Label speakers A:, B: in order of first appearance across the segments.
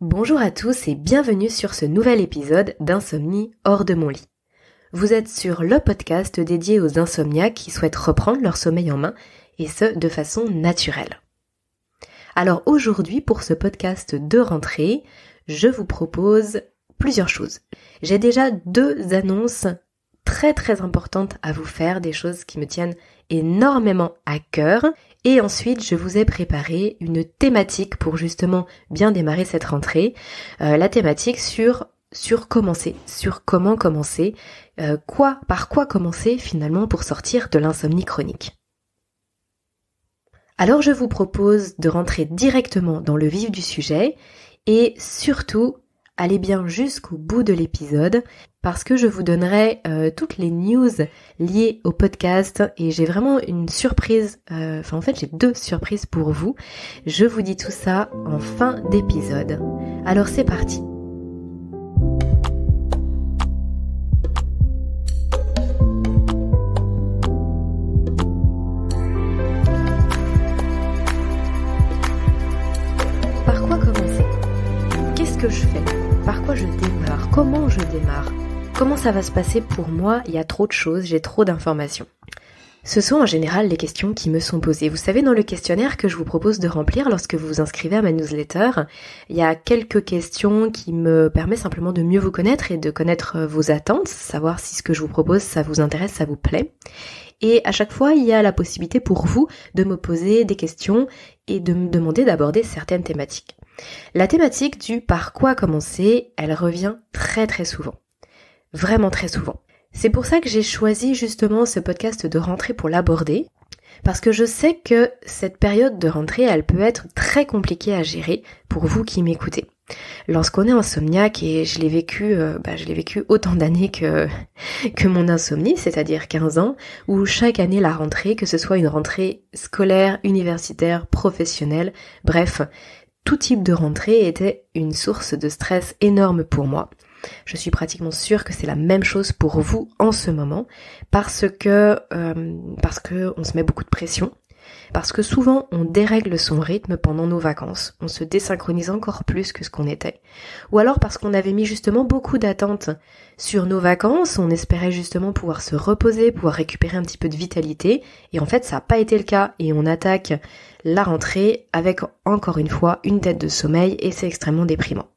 A: Bonjour à tous et bienvenue sur ce nouvel épisode d'Insomnie hors de mon lit. Vous êtes sur le podcast dédié aux insomniaques qui souhaitent reprendre leur sommeil en main et ce de façon naturelle. Alors aujourd'hui pour ce podcast de rentrée, je vous propose plusieurs choses. J'ai déjà 2 annonces très importantes à vous faire, des choses qui me tiennent énormément à cœur. Et ensuite, je vous ai préparé une thématique pour justement bien démarrer cette rentrée. La thématique sur comment commencer, par quoi commencer finalement pour sortir de l'insomnie chronique. Alors je vous propose de rentrer directement dans le vif du sujet et surtout allez bien jusqu'au bout de l'épisode parce que je vous donnerai toutes les news liées au podcast et j'ai vraiment une surprise, j'ai 2 surprises pour vous. Je vous dis tout ça en fin d'épisode. Alors c'est parti. Par quoi commencer ? Qu'est-ce que je fais ? Par quoi je démarre ? Comment je démarre ? Comment ça va se passer pour moi ? Il y a trop de choses, j'ai trop d'informations. Ce sont en général les questions qui me sont posées. Vous savez, dans le questionnaire que je vous propose de remplir lorsque vous vous inscrivez à ma newsletter, il y a quelques questions qui me permettent simplement de mieux vous connaître et de connaître vos attentes, savoir si ce que je vous propose, ça vous intéresse, ça vous plaît. Et à chaque fois, il y a la possibilité pour vous de me poser des questions et de me demander d'aborder certaines thématiques. La thématique du par quoi commencer, elle revient très souvent. Vraiment très souvent. C'est pour ça que j'ai choisi justement ce podcast de rentrée pour l'aborder, parce que je sais que cette période de rentrée, elle peut être très compliquée à gérer pour vous qui m'écoutez. Lorsqu'on est insomniaque, et je l'ai vécu autant d'années que mon insomnie, c'est-à-dire 15 ans, où chaque année la rentrée, que ce soit une rentrée scolaire, universitaire, professionnelle, bref, tout type de rentrée était une source de stress énorme pour moi. Je suis pratiquement sûre que c'est la même chose pour vous en ce moment, parce que on se met beaucoup de pression, parce que souvent on dérègle son rythme pendant nos vacances, on se désynchronise encore plus que ce qu'on était, ou alors parce qu'on avait mis justement beaucoup d'attentes sur nos vacances, on espérait justement pouvoir se reposer, pouvoir récupérer un petit peu de vitalité, et en fait ça n'a pas été le cas, et on attaque la rentrée avec encore une fois une tête de sommeil, et c'est extrêmement déprimant.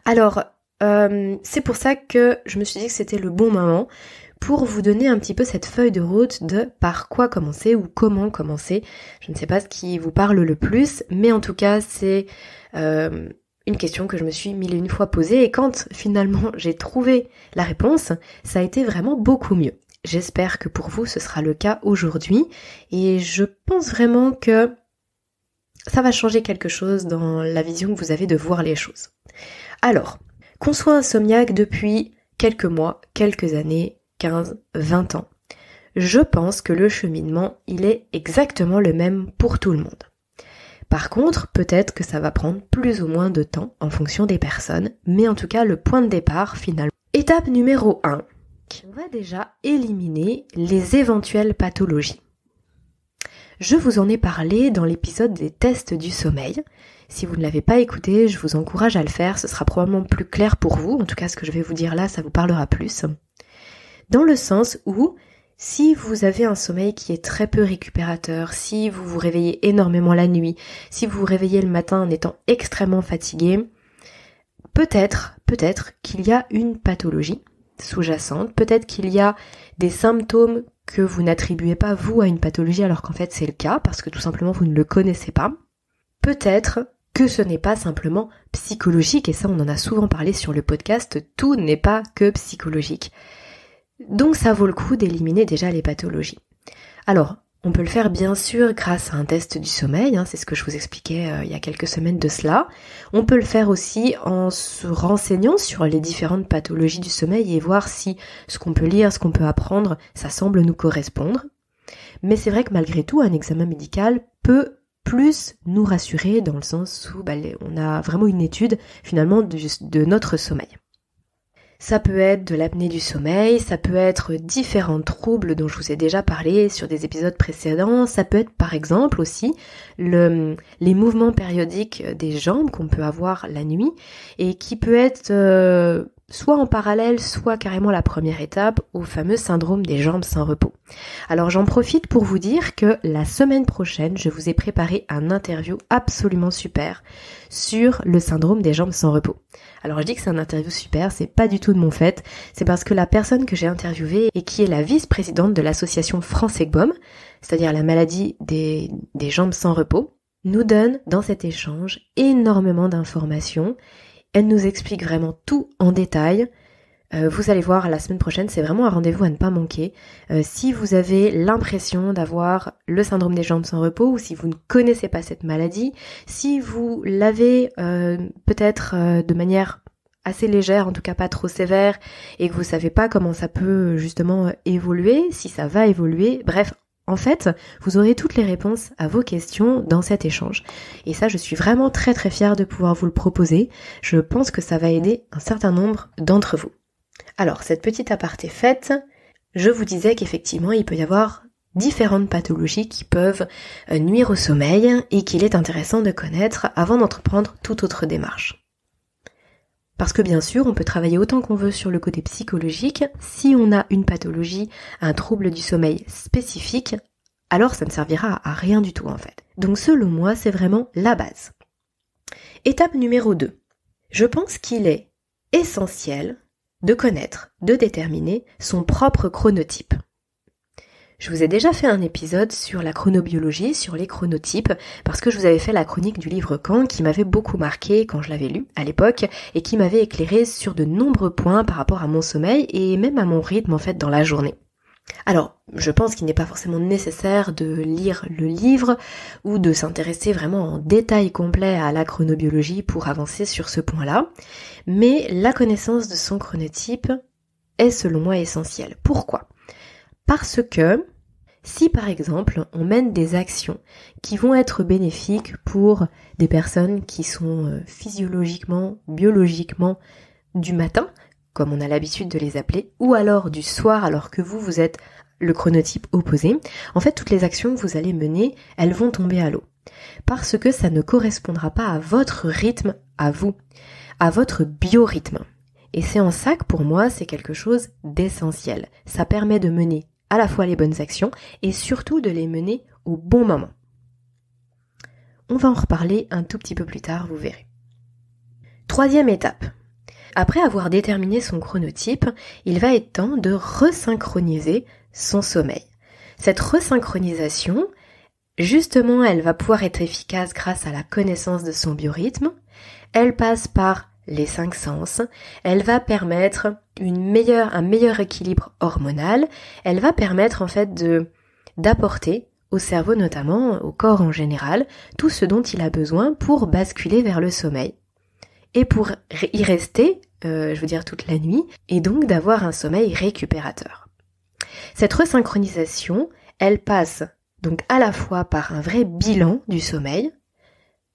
A: Alors, c'est pour ça que je me suis dit que c'était le bon moment pour vous donner un petit peu cette feuille de route de par quoi commencer ou comment commencer. Je ne sais pas ce qui vous parle le plus, mais en tout cas c'est une question que je me suis 1001 fois posée et quand finalement j'ai trouvé la réponse, ça a été vraiment beaucoup mieux. J'espère que pour vous ce sera le cas aujourd'hui et je pense vraiment que ça va changer quelque chose dans la vision que vous avez de voir les choses. Alors, qu'on soit insomniaque depuis quelques mois, quelques années, 15, 20 ans, je pense que le cheminement, il est exactement le même pour tout le monde. Par contre, peut-être que ça va prendre plus ou moins de temps en fonction des personnes, mais en tout cas, le point de départ, finalement. Étape numéro 1, on va déjà éliminer les éventuelles pathologies. Je vous en ai parlé dans l'épisode des tests du sommeil. Si vous ne l'avez pas écouté, je vous encourage à le faire, ce sera probablement plus clair pour vous. En tout cas, ce que je vais vous dire là, ça vous parlera plus. Dans le sens où, si vous avez un sommeil qui est très peu récupérateur, si vous vous réveillez énormément la nuit, si vous vous réveillez le matin en étant extrêmement fatigué, peut-être qu'il y a une pathologie sous-jacente, peut-être qu'il y a des symptômes que vous n'attribuez pas vous à une pathologie alors qu'en fait c'est le cas, parce que tout simplement vous ne le connaissez pas. Peut-être que ce n'est pas simplement psychologique, et ça on en a souvent parlé sur le podcast, tout n'est pas que psychologique. Donc ça vaut le coup d'éliminer déjà les pathologies. Alors, on peut le faire bien sûr grâce à un test du sommeil, c'est ce que je vous expliquais il y a quelques semaines de cela. On peut le faire aussi en se renseignant sur les différentes pathologies du sommeil et voir si ce qu'on peut lire, ce qu'on peut apprendre, ça semble nous correspondre. Mais c'est vrai que malgré tout, un examen médical peut plus nous rassurer dans le sens où on a vraiment une étude finalement de notre sommeil. Ça peut être de l'apnée du sommeil, ça peut être différents troubles dont je vous ai déjà parlé sur des épisodes précédents, ça peut être par exemple aussi les mouvements périodiques des jambes qu'on peut avoir la nuit et qui peut être soit en parallèle, soit carrément la première étape au fameux syndrome des jambes sans repos. Alors j'en profite pour vous dire que la semaine prochaine, je vous ai préparé un interview absolument super sur le syndrome des jambes sans repos. Alors je dis que c'est un interview super, c'est pas du tout de mon fait, c'est parce que la personne que j'ai interviewée et qui est la vice-présidente de l'association France EGBOM, c'est-à-dire la maladie des jambes sans repos, nous donne dans cet échange énormément d'informations. Elle nous explique vraiment tout en détail. Vous allez voir, la semaine prochaine, c'est vraiment un rendez-vous à ne pas manquer. Si vous avez l'impression d'avoir le syndrome des jambes sans repos ou si vous ne connaissez pas cette maladie, si vous l'avez peut-être de manière assez légère, en tout cas pas trop sévère, et que vous savez pas comment ça peut justement évoluer, si ça va évoluer, bref, en fait, vous aurez toutes les réponses à vos questions dans cet échange. Et ça, je suis vraiment très très fière de pouvoir vous le proposer. Je pense que ça va aider un certain nombre d'entre vous. Alors, cette petite aparté faite, je vous disais qu'effectivement, il peut y avoir différentes pathologies qui peuvent nuire au sommeil et qu'il est intéressant de connaître avant d'entreprendre toute autre démarche. Parce que bien sûr, on peut travailler autant qu'on veut sur le côté psychologique. Si on a une pathologie, un trouble du sommeil spécifique, alors ça ne servira à rien du tout en fait. Donc selon moi, c'est vraiment la base. Étape numéro 2. Je pense qu'il est essentiel de connaître, de déterminer son propre chronotype. Je vous ai déjà fait un épisode sur la chronobiologie, sur les chronotypes, parce que je vous avais fait la chronique du livre Quand, qui m'avait beaucoup marqué quand je l'avais lu à l'époque, et qui m'avait éclairé sur de nombreux points par rapport à mon sommeil, et même à mon rythme en fait dans la journée. Alors, je pense qu'il n'est pas forcément nécessaire de lire le livre, ou de s'intéresser vraiment en détail complet à la chronobiologie pour avancer sur ce point-là, mais la connaissance de son chronotype est selon moi essentielle. Pourquoi ? Parce que si par exemple on mène des actions qui vont être bénéfiques pour des personnes qui sont physiologiquement, biologiquement du matin, comme on a l'habitude de les appeler, ou alors du soir alors que vous êtes le chronotype opposé, en fait toutes les actions que vous allez mener, elles vont tomber à l'eau. Parce que ça ne correspondra pas à votre rythme, à vous, à votre biorhythme. Et c'est en ça que pour moi c'est quelque chose d'essentiel. Ça permet de mener à la fois les bonnes actions et surtout de les mener au bon moment. On va en reparler un tout petit peu plus tard, vous verrez. Troisième étape. Après avoir déterminé son chronotype, il va être temps de resynchroniser son sommeil. Cette resynchronisation, justement, elle va pouvoir être efficace grâce à la connaissance de son biorhythme. Elle passe par les 5 sens, elle va permettre un meilleur équilibre hormonal, elle va permettre en fait d'apporter au cerveau notamment, au corps en général, tout ce dont il a besoin pour basculer vers le sommeil. Et pour y rester, toute la nuit, et donc d'avoir un sommeil récupérateur. Cette resynchronisation, elle passe donc à la fois par un vrai bilan du sommeil,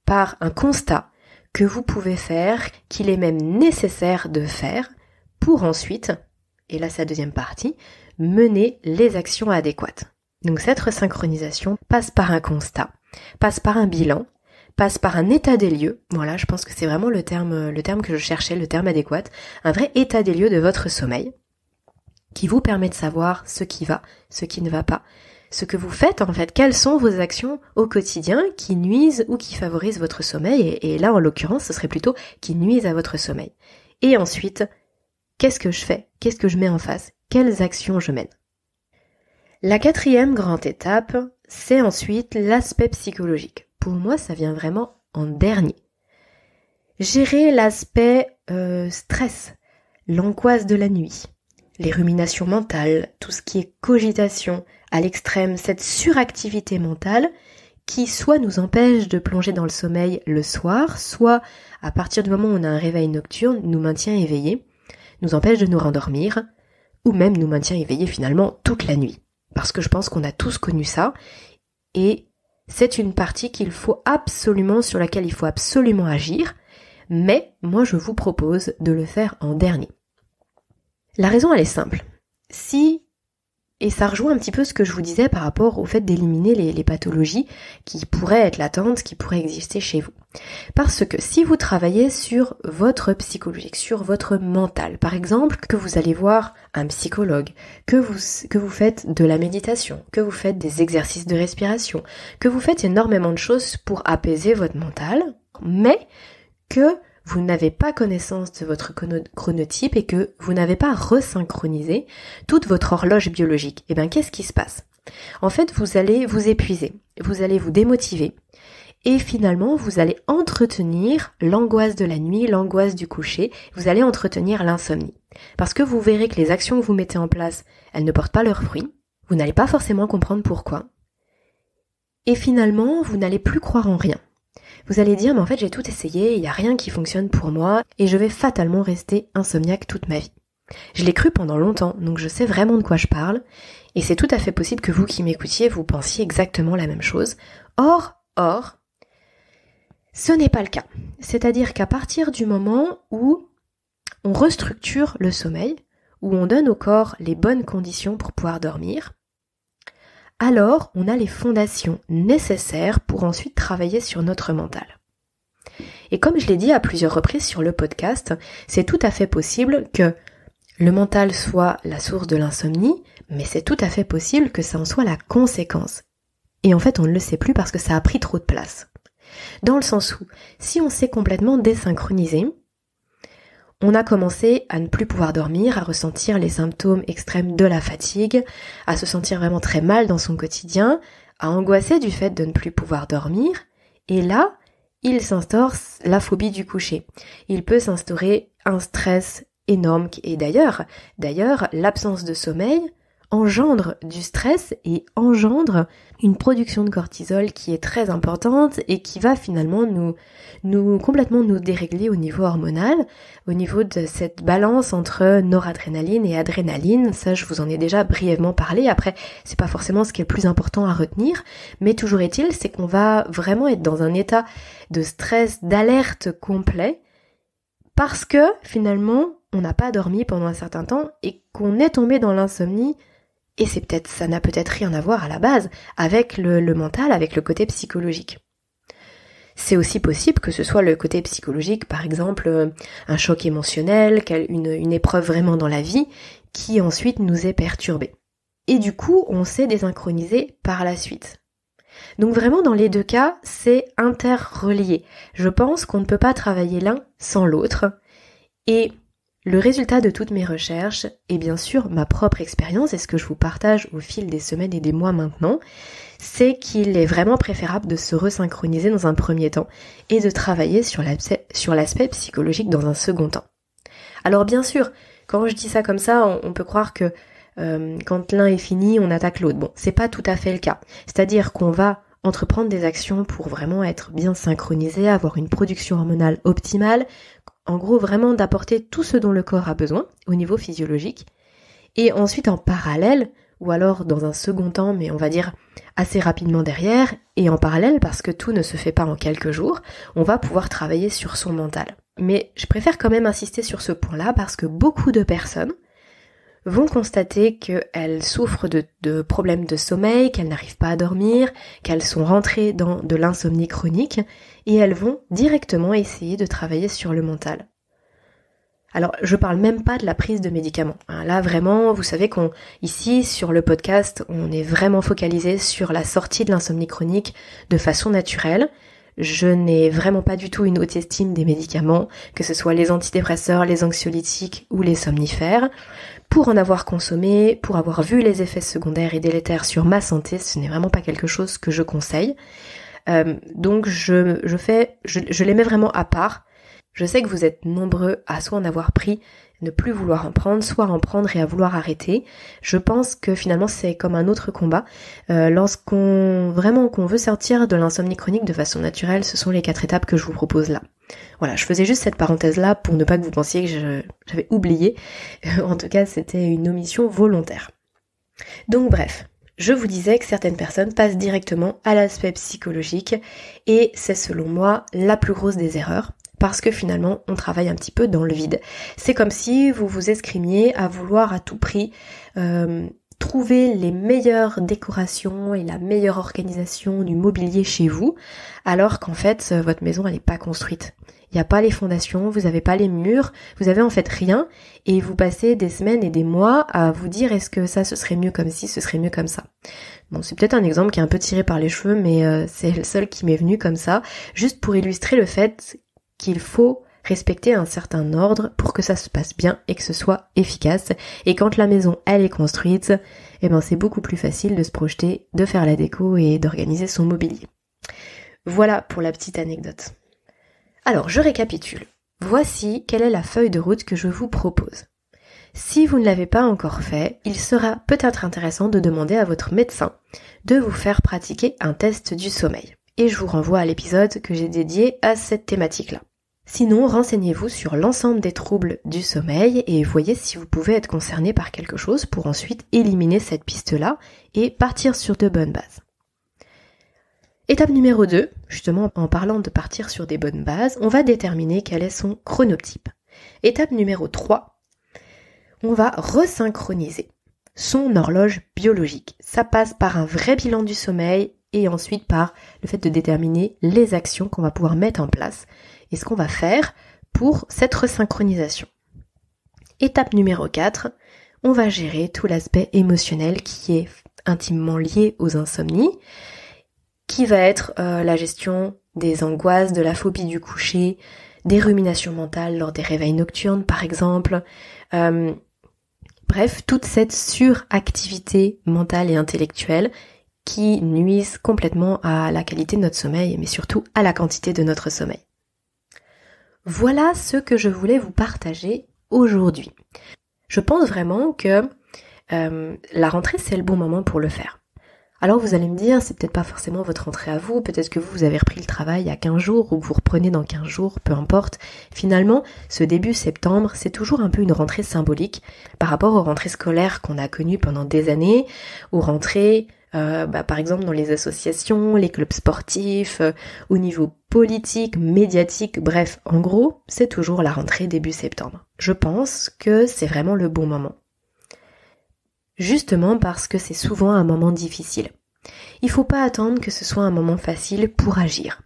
A: par un constat que vous pouvez faire, qu'il est même nécessaire de faire, pour ensuite, et là c'est la deuxième partie, mener les actions adéquates. Donc cette resynchronisation passe par un constat, passe par un bilan, passe par un état des lieux, voilà, je pense que c'est vraiment le terme que je cherchais, le terme adéquat, un vrai état des lieux de votre sommeil, qui vous permet de savoir ce qui va, ce qui ne va pas, ce que vous faites en fait, quelles sont vos actions au quotidien qui nuisent ou qui favorisent votre sommeil, et là en l'occurrence ce serait plutôt qui nuisent à votre sommeil. Et ensuite, qu'est-ce que je fais? Qu'est-ce que je mets en face? Quelles actions je mène? La quatrième grande étape, c'est ensuite l'aspect psychologique. Pour moi, ça vient vraiment en dernier. Gérer l'aspect stress, l'angoisse de la nuit, les ruminations mentales, tout ce qui est cogitation à l'extrême, cette suractivité mentale qui soit nous empêche de plonger dans le sommeil le soir, soit à partir du moment où on a un réveil nocturne, nous maintient éveillés, nous empêche de nous rendormir, ou même nous maintient éveillés finalement toute la nuit. Parce que je pense qu'on a tous connu ça, et c'est une partie sur laquelle il faut absolument agir, mais moi je vous propose de le faire en dernier. La raison, elle est simple. Et ça rejoint un petit peu ce que je vous disais par rapport au fait d'éliminer les pathologies qui pourraient être latentes, qui pourraient exister chez vous. Parce que si vous travaillez sur votre psychologique, sur votre mental, par exemple, que vous allez voir un psychologue, que vous faites de la méditation, que vous faites des exercices de respiration, que vous faites énormément de choses pour apaiser votre mental, mais que vous n'avez pas connaissance de votre chronotype et que vous n'avez pas resynchronisé toute votre horloge biologique, et bien qu'est-ce qui se passe ? En fait, vous allez vous épuiser, vous allez vous démotiver et finalement vous allez entretenir l'angoisse de la nuit, l'angoisse du coucher, vous allez entretenir l'insomnie. Parce que vous verrez que les actions que vous mettez en place, elles ne portent pas leurs fruits, vous n'allez pas forcément comprendre pourquoi et finalement vous n'allez plus croire en rien. Vous allez dire, mais en fait j'ai tout essayé, il n'y a rien qui fonctionne pour moi et je vais fatalement rester insomniaque toute ma vie. Je l'ai cru pendant longtemps, donc je sais vraiment de quoi je parle et c'est tout à fait possible que vous qui m'écoutiez, vous pensiez exactement la même chose. Or, ce n'est pas le cas. C'est-à-dire qu'à partir du moment où on restructure le sommeil, où on donne au corps les bonnes conditions pour pouvoir dormir, alors on a les fondations nécessaires pour ensuite travailler sur notre mental. Et comme je l'ai dit à plusieurs reprises sur le podcast, c'est tout à fait possible que le mental soit la source de l'insomnie, mais c'est tout à fait possible que ça en soit la conséquence. Et en fait, on ne le sait plus parce que ça a pris trop de place. Dans le sens où, si on s'est complètement désynchronisé, on a commencé à ne plus pouvoir dormir, à ressentir les symptômes extrêmes de la fatigue, à se sentir vraiment très mal dans son quotidien, à angoisser du fait de ne plus pouvoir dormir, et là, il s'instaure la phobie du coucher. Il peut s'instaurer un stress énorme, et d'ailleurs, l'absence de sommeil engendre du stress et engendre une production de cortisol qui est très importante et qui va finalement complètement nous dérégler au niveau hormonal, au niveau de cette balance entre noradrénaline et adrénaline. Ça, je vous en ai déjà brièvement parlé. Après, c'est pas forcément ce qui est le plus important à retenir, mais toujours est-il, c'est qu'on va vraiment être dans un état de stress, d'alerte complet, parce que finalement, on n'a pas dormi pendant un certain temps et qu'on est tombé dans l'insomnie. Et ça n'a peut-être rien à voir à la base avec le mental, avec le côté psychologique. C'est aussi possible que ce soit le côté psychologique, par exemple un choc émotionnel, une épreuve vraiment dans la vie, qui ensuite nous est perturbée. Et du coup, on s'est désynchronisé par la suite. Donc vraiment, dans les deux cas, c'est interrelié. Je pense qu'on ne peut pas travailler l'un sans l'autre. Et le résultat de toutes mes recherches, et bien sûr ma propre expérience, et ce que je vous partage au fil des semaines et des mois maintenant, c'est qu'il est vraiment préférable de se resynchroniser dans un premier temps et de travailler sur l'aspect psychologique dans un second temps. Alors bien sûr, quand je dis ça comme ça, on peut croire que quand l'un est fini, on attaque l'autre. Bon, c'est pas tout à fait le cas. C'est-à-dire qu'on va entreprendre des actions pour vraiment être bien synchronisé, avoir une production hormonale optimale, en gros vraiment d'apporter tout ce dont le corps a besoin au niveau physiologique, et ensuite en parallèle, ou alors dans un second temps, mais on va dire assez rapidement derrière, et en parallèle parce que tout ne se fait pas en quelques jours, on va pouvoir travailler sur son mental. Mais je préfère quand même insister sur ce point-là parce que beaucoup de personnes vont constater qu'elles souffrent de problèmes de sommeil, qu'elles n'arrivent pas à dormir, qu'elles sont rentrées dans de l'insomnie chronique, et elles vont directement essayer de travailler sur le mental. Alors, je parle même pas de la prise de médicaments. Là, vraiment, vous savez ici, sur le podcast, on est vraiment focalisé sur la sortie de l'insomnie chronique de façon naturelle. Je n'ai vraiment pas du tout une haute estime des médicaments, que ce soit les antidépresseurs, les anxiolytiques ou les somnifères. Pour en avoir consommé, pour avoir vu les effets secondaires et délétères sur ma santé, ce n'est vraiment pas quelque chose que je conseille. Donc je les mets vraiment à part. Je sais que vous êtes nombreux à soit en avoir pris, ne plus vouloir en prendre, soit en prendre et à vouloir arrêter. Je pense que finalement c'est comme un autre combat. Lorsqu'on veut sortir de l'insomnie chronique de façon naturelle, ce sont les 4 étapes que je vous propose là. Voilà, je faisais juste cette parenthèse-là pour ne pas que vous pensiez que j'avais oublié. En tout cas, c'était une omission volontaire. Donc bref, je vous disais que certaines personnes passent directement à l'aspect psychologique et c'est selon moi la plus grosse des erreurs parce que finalement on travaille un petit peu dans le vide. C'est comme si vous vous escrimiez à vouloir à tout prix trouver les meilleures décorations et la meilleure organisation du mobilier chez vous, alors qu'en fait votre maison elle n'est pas construite. Il n'y a pas les fondations, vous n'avez pas les murs, vous avez en fait rien, et vous passez des semaines et des mois à vous dire est-ce que ça ce serait mieux comme ci, ce serait mieux comme ça. Bon, c'est peut-être un exemple qui est un peu tiré par les cheveux, mais c'est le seul qui m'est venu comme ça, juste pour illustrer le fait qu'il faut respecter un certain ordre pour que ça se passe bien et que ce soit efficace. Et quand la maison elle est construite, c'est beaucoup plus facile de se projeter, de faire la déco et d'organiser son mobilier. Voilà pour la petite anecdote. Alors je récapitule. Voici quelle est la feuille de route que je vous propose. Si vous ne l'avez pas encore fait, il sera peut-être intéressant de demander à votre médecin de vous faire pratiquer un test du sommeil. Et je vous renvoie à l'épisode que j'ai dédié à cette thématique-là. Sinon, renseignez-vous sur l'ensemble des troubles du sommeil et voyez si vous pouvez être concerné par quelque chose pour ensuite éliminer cette piste-là et partir sur de bonnes bases. Étape numéro 2, justement en parlant de partir sur des bonnes bases, on va déterminer quel est son chronotype. Étape numéro 3, on va resynchroniser son horloge biologique. Ça passe par un vrai bilan du sommeil et ensuite par le fait de déterminer les actions qu'on va pouvoir mettre en place et ce qu'on va faire pour cette resynchronisation. Étape numéro 4, on va gérer tout l'aspect émotionnel qui est intimement lié aux insomnies, qui va être la gestion des angoisses, de la phobie du coucher, des ruminations mentales lors des réveils nocturnes par exemple, bref, toute cette suractivité mentale et intellectuelle qui nuisent complètement à la qualité de notre sommeil, mais surtout à la quantité de notre sommeil. Voilà ce que je voulais vous partager aujourd'hui. Je pense vraiment que la rentrée c'est le bon moment pour le faire. Alors vous allez me dire, c'est peut-être pas forcément votre rentrée à vous, peut-être que vous avez repris le travail il y a 15 jours ou vous reprenez dans 15 jours, peu importe. Finalement, ce début septembre, c'est toujours un peu une rentrée symbolique par rapport aux rentrées scolaires qu'on a connues pendant des années, aux rentrées, par exemple dans les associations, les clubs sportifs, au niveau politique, médiatique, bref, en gros, c'est toujours la rentrée début septembre. Je pense que c'est vraiment le bon moment. Justement parce que c'est souvent un moment difficile. Il faut pas attendre que ce soit un moment facile pour agir.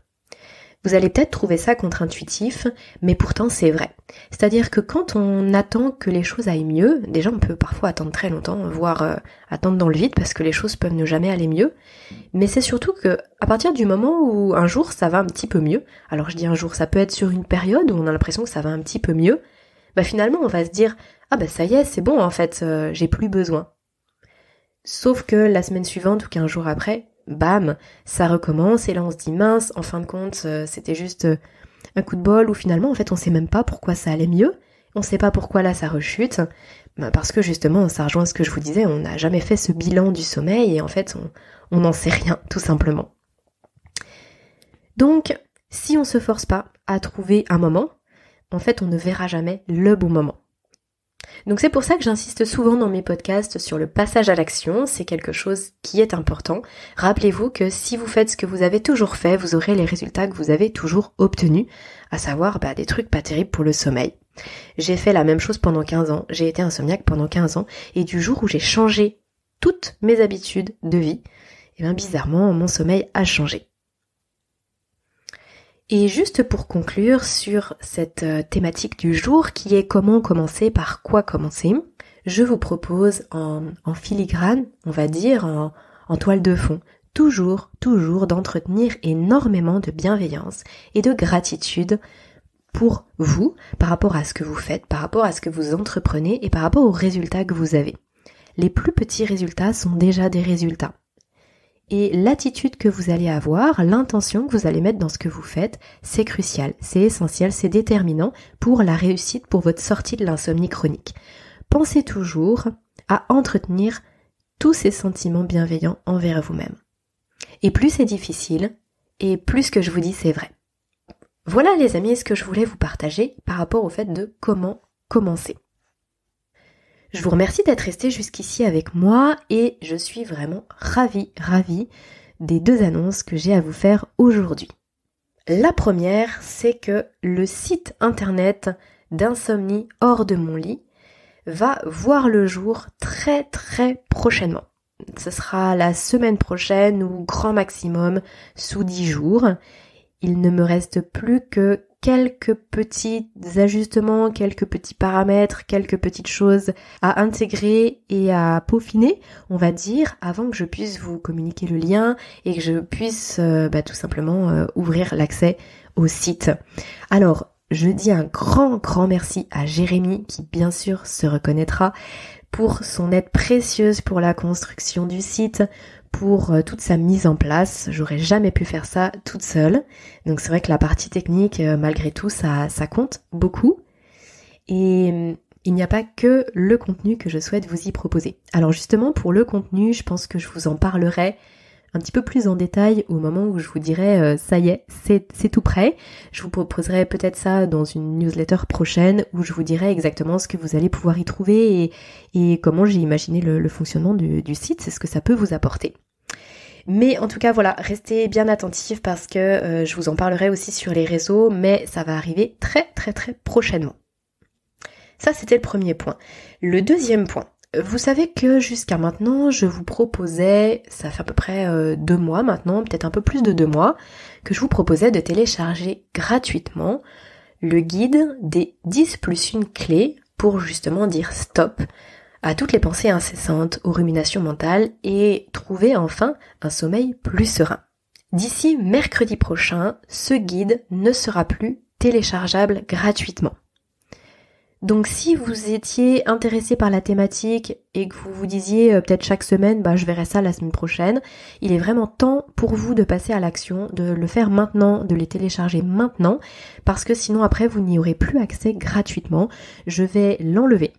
A: Vous allez peut-être trouver ça contre-intuitif, mais pourtant c'est vrai. C'est-à-dire que quand on attend que les choses aillent mieux, déjà on peut parfois attendre très longtemps, voire attendre dans le vide parce que les choses peuvent ne jamais aller mieux, mais c'est surtout que à partir du moment où un jour ça va un petit peu mieux, alors je dis un jour, ça peut être sur une période où on a l'impression que ça va un petit peu mieux, finalement on va se dire « Ah ça y est, c'est bon en fait, j'ai plus besoin ». Sauf que la semaine suivante ou 15 jours après, bam, ça recommence et là on se dit mince, en fin de compte c'était juste un coup de bol ou finalement en fait on sait même pas pourquoi ça allait mieux, on sait pas pourquoi là ça rechute, parce que justement ça rejoint ce que je vous disais, on n'a jamais fait ce bilan du sommeil et en fait on n'en sait rien tout simplement. Donc si on se force pas à trouver un moment, en fait on ne verra jamais le bon moment. Donc c'est pour ça que j'insiste souvent dans mes podcasts sur le passage à l'action, c'est quelque chose qui est important. Rappelez-vous que si vous faites ce que vous avez toujours fait, vous aurez les résultats que vous avez toujours obtenus, à savoir des trucs pas terribles pour le sommeil. J'ai fait la même chose pendant 15 ans, j'ai été insomniaque pendant 15 ans, et du jour où j'ai changé toutes mes habitudes de vie, bizarrement mon sommeil a changé. Et juste pour conclure sur cette thématique du jour qui est comment commencer, par quoi commencer, je vous propose en filigrane, on va dire, en toile de fond, toujours d'entretenir énormément de bienveillance et de gratitude pour vous, par rapport à ce que vous faites, par rapport à ce que vous entreprenez et par rapport aux résultats que vous avez. Les plus petits résultats sont déjà des résultats. Et l'attitude que vous allez avoir, l'intention que vous allez mettre dans ce que vous faites, c'est crucial, c'est essentiel, c'est déterminant pour la réussite, pour votre sortie de l'insomnie chronique. Pensez toujours à entretenir tous ces sentiments bienveillants envers vous-même. Et plus c'est difficile, et plus ce que je vous dis c'est vrai. Voilà les amis ce que je voulais vous partager par rapport au fait de comment commencer. Je vous remercie d'être resté jusqu'ici avec moi et je suis vraiment ravie des 2 annonces que j'ai à vous faire aujourd'hui. La première, c'est que le site internet d'Insomnie hors de mon lit va voir le jour très très prochainement. Ce sera la semaine prochaine ou grand maximum sous 10 jours. Il ne me reste plus que quelques petits ajustements, quelques petits paramètres, quelques petites choses à intégrer et à peaufiner, on va dire, avant que je puisse vous communiquer le lien et que je puisse tout simplement ouvrir l'accès au site. Alors, je dis un grand merci à Jérémy qui bien sûr se reconnaîtra pour son aide précieuse pour la construction du site, pour toute sa mise en place. J'aurais jamais pu faire ça toute seule. Donc c'est vrai que la partie technique, malgré tout, ça compte beaucoup. Et il n'y a pas que le contenu que je souhaite vous y proposer. Alors justement, pour le contenu, je pense que je vous en parlerai un petit peu plus en détail au moment où je vous dirai ça y est, c'est tout prêt. Je vous proposerai peut-être ça dans une newsletter prochaine où je vous dirai exactement ce que vous allez pouvoir y trouver et comment j'ai imaginé le fonctionnement du site, c'est ce que ça peut vous apporter. Mais en tout cas voilà, restez bien attentifs parce que je vous en parlerai aussi sur les réseaux, mais ça va arriver très très très prochainement. Ça c'était le premier point. Le deuxième point. Vous savez que jusqu'à maintenant, je vous proposais, ça fait à peu près 2 mois maintenant, peut-être un peu plus de 2 mois, que je vous proposais de télécharger gratuitement le guide des 10+1 clés pour justement dire stop à toutes les pensées incessantes, aux ruminations mentales et trouver enfin un sommeil plus serein. D'ici mercredi prochain, ce guide ne sera plus téléchargeable gratuitement. Donc si vous étiez intéressé par la thématique et que vous vous disiez peut-être chaque semaine, je verrai ça la semaine prochaine, il est vraiment temps pour vous de passer à l'action, de le faire maintenant, de les télécharger maintenant, parce que sinon après vous n'y aurez plus accès gratuitement. Je vais l'enlever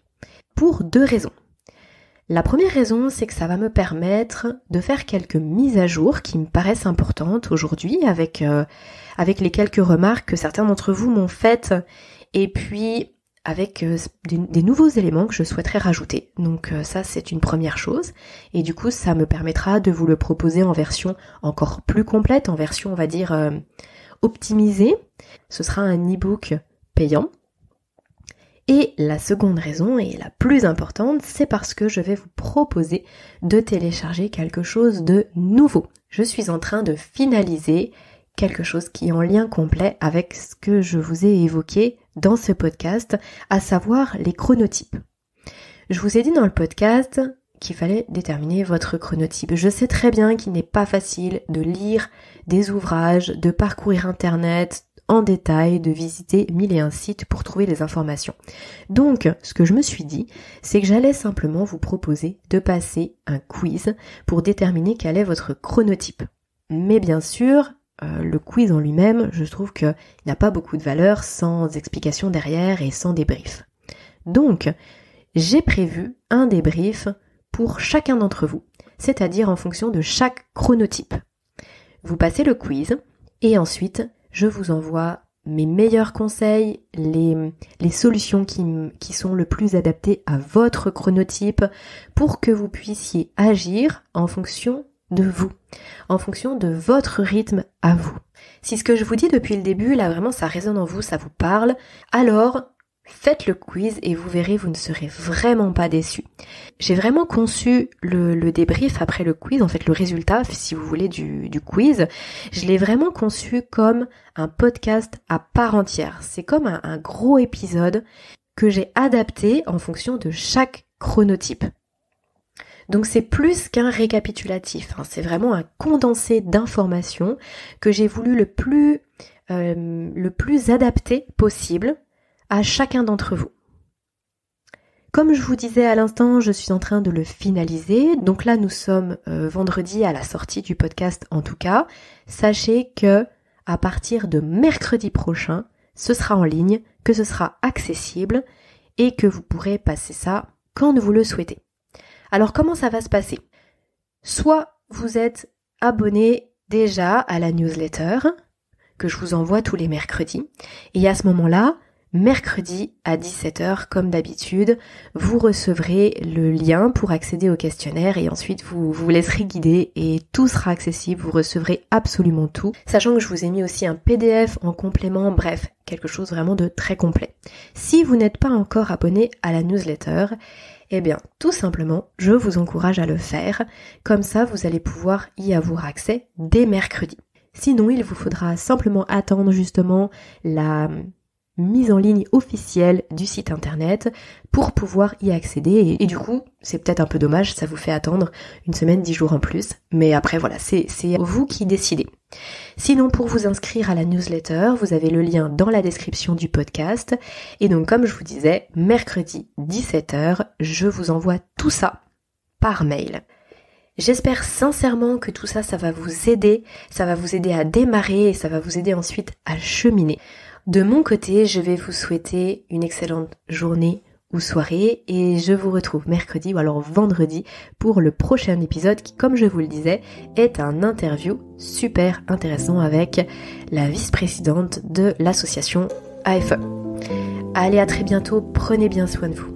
A: pour 2 raisons. La première raison, c'est que ça va me permettre de faire quelques mises à jour qui me paraissent importantes aujourd'hui avec les quelques remarques que certains d'entre vous m'ont faites et puis avec des nouveaux éléments que je souhaiterais rajouter. Donc ça c'est une première chose et du coup ça me permettra de vous le proposer en version encore plus complète, en version on va dire optimisée. Ce sera un e-book payant. Et la seconde raison, et la plus importante, c'est parce que je vais vous proposer de télécharger quelque chose de nouveau. Je suis en train de finaliser quelque chose qui est en lien complet avec ce que je vous ai évoqué dans ce podcast, à savoir les chronotypes. Je vous ai dit dans le podcast qu'il fallait déterminer votre chronotype. Je sais très bien qu'il n'est pas facile de lire des ouvrages, de parcourir Internet en détail, de visiter 1001 sites pour trouver les informations. Donc, ce que je me suis dit, c'est que j'allais simplement vous proposer de passer un quiz pour déterminer quel est votre chronotype. Mais bien sûr, le quiz en lui-même, je trouve qu'il n'a pas beaucoup de valeur sans explication derrière et sans débrief. Donc, j'ai prévu un débrief pour chacun d'entre vous, c'est-à-dire en fonction de chaque chronotype. Vous passez le quiz et ensuite, je vous envoie mes meilleurs conseils, les solutions qui sont le plus adaptées à votre chronotype pour que vous puissiez agir en fonction de vous, en fonction de votre rythme à vous. Si ce que je vous dis depuis le début, là vraiment ça résonne en vous, ça vous parle, alors faites le quiz et vous verrez, vous ne serez vraiment pas déçus. J'ai vraiment conçu le débrief après le quiz, en fait le résultat, si vous voulez, du quiz, je l'ai vraiment conçu comme un podcast à part entière. C'est comme un gros épisode que j'ai adapté en fonction de chaque chronotype. Donc c'est plus qu'un récapitulatif, c'est vraiment un condensé d'informations que j'ai voulu le plus adapté possible à chacun d'entre vous. Comme je vous disais à l'instant, je suis en train de le finaliser, donc là nous sommes vendredi à la sortie du podcast en tout cas. Sachez que à partir de mercredi prochain, ce sera en ligne, que ce sera accessible et que vous pourrez passer ça quand vous le souhaitez. Alors comment ça va se passer ? Soit vous êtes abonné déjà à la newsletter que je vous envoie tous les mercredis et à ce moment-là, Mercredi à 17h, comme d'habitude, vous recevrez le lien pour accéder au questionnaire et ensuite vous laisserez guider et tout sera accessible, vous recevrez absolument tout. Sachant que je vous ai mis aussi un PDF en complément, bref, quelque chose vraiment de très complet. Si vous n'êtes pas encore abonné à la newsletter, eh bien, tout simplement, je vous encourage à le faire. Comme ça, vous allez pouvoir y avoir accès dès mercredi. Sinon, il vous faudra simplement attendre justement la mise en ligne officielle du site internet pour pouvoir y accéder et du coup c'est peut-être un peu dommage, ça vous fait attendre une semaine, 10 jours en plus, mais après voilà, c'est vous qui décidez. Sinon, pour vous inscrire à la newsletter, vous avez le lien dans la description du podcast et donc comme je vous disais, mercredi 17h, je vous envoie tout ça par mail. J'espère sincèrement que tout ça va vous aider à démarrer et ça va vous aider ensuite à cheminer. De mon côté, je vais vous souhaiter une excellente journée ou soirée et je vous retrouve mercredi ou alors vendredi pour le prochain épisode qui, comme je vous le disais, est un interview super intéressant avec la vice-présidente de l'association AFE. Allez, à très bientôt, prenez bien soin de vous.